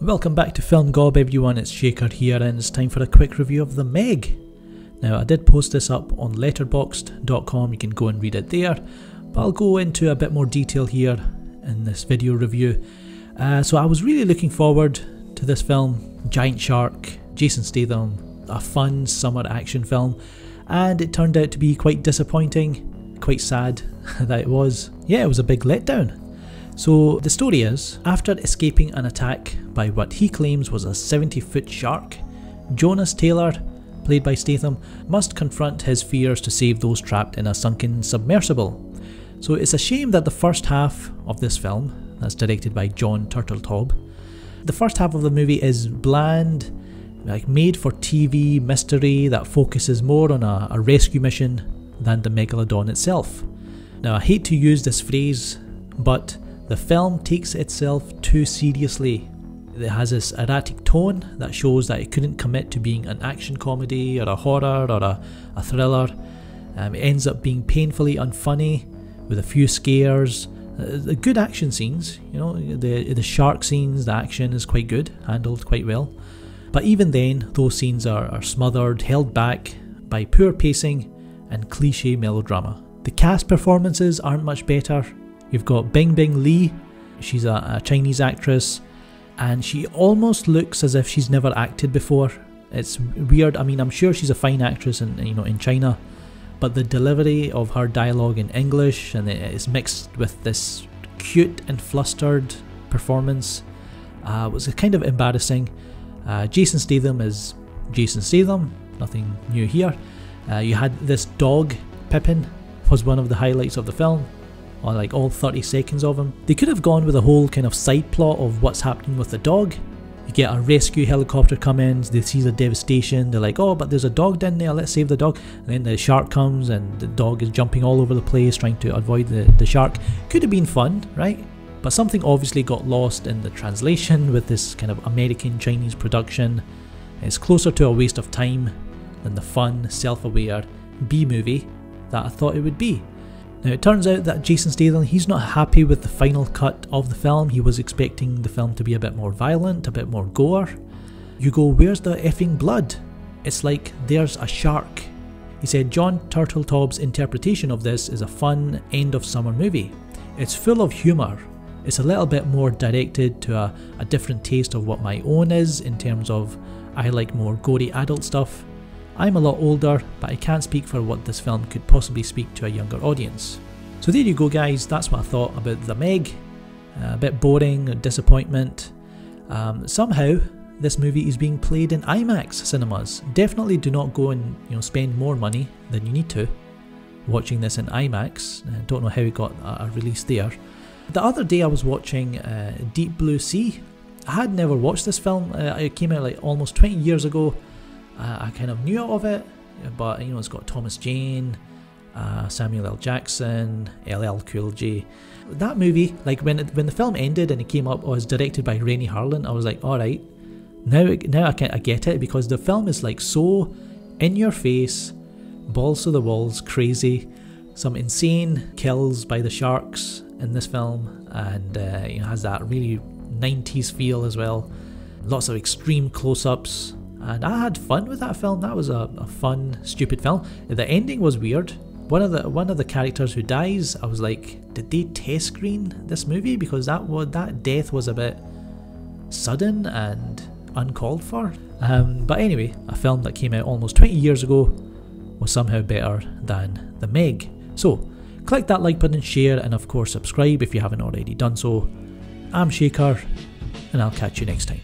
Welcome back to Film Gob everyone, it's Shaker here and it's time for a quick review of the MEG. Now I did post this up on letterboxd.com, you can go and read it there, but I'll go into a bit more detail here in this video review. So I was really looking forward to this film, giant shark, Jason Statham, a fun summer action film, and it turned out to be quite disappointing, quite sad that it was. Yeah, it was a big letdown. So the story is, after escaping an attack by what he claims was a 70-foot shark, Jonas Taylor, played by Statham, must confront his fears to save those trapped in a sunken submersible. So it's a shame that the first half of this film, that's directed by Jon Turteltaub, the first half of the movie is bland, like made for TV mystery that focuses more on a rescue mission than the megalodon itself. Now I hate to use this phrase, but the film takes itself too seriously. It has this erratic tone that shows that it couldn't commit to being an action comedy or a horror or a thriller. It ends up being painfully unfunny with a few scares. The good action scenes, you know, the shark scenes, the action is quite good, handled quite well. But even then, those scenes are smothered, held back by poor pacing and cliche melodrama. The cast performances aren't much better. You've got Bingbing Lee, she's a Chinese actress, and she almost looks as if she's never acted before. It's weird. I mean, I'm sure she's a fine actress in China, but the delivery of her dialogue in English and it's mixed with this cute and flustered performance was kind of embarrassing. Jason Statham is Jason Statham, nothing new here. You had this dog, Pippin, was one of the highlights of the film. Or like all 30 seconds of him. They could have gone with a whole kind of side plot of what's happening with the dog. You get a rescue helicopter come in, they see the devastation, they're like, oh, but there's a dog down there, let's save the dog. And then the shark comes and the dog is jumping all over the place trying to avoid the shark. Could have been fun, right? But something obviously got lost in the translation with this kind of American-Chinese production. It's closer to a waste of time than the fun, self-aware B-movie that I thought it would be. Now it turns out that Jason Statham, he's not happy with the final cut of the film. He was expecting the film to be a bit more violent, a bit more gore. You go, where's the effing blood? It's like there's a shark. He said Jon Turteltaub's interpretation of this is a fun end of summer movie. It's full of humour. It's a little bit more directed to a different taste of what my own is in terms of I like more gory adult stuff. I'm a lot older, but I can't speak for what this film could possibly speak to a younger audience. So there you go guys, that's what I thought about the MEG. A bit boring, a disappointment. Somehow, this movie is being played in IMAX cinemas. Definitely do not go and spend more money than you need to watching this in IMAX. I don't know how it got a release there. The other day I was watching Deep Blue Sea. I had never watched this film. It came out like almost 20 years ago. I kind of knew of it, but it's got Thomas Jane, Samuel L. Jackson, LL Cool J. That movie, like when the film ended and it came up, was directed by Rainn Harlan. I was like, all right, now I get it, because the film is like so in your face, balls to the walls, crazy, some insane kills by the sharks in this film, and has that really 90s feel as well. Lots of extreme close-ups. And I had fun with that film. That was a fun, stupid film. The ending was weird. One of the characters who dies, I was like, did they test screen this movie? Because that death was a bit sudden and uncalled for. But anyway, a film that came out almost 20 years ago was somehow better than the MEG. So, click that like button, share, and of course subscribe if you haven't already done so. I'm Shaker, and I'll catch you next time.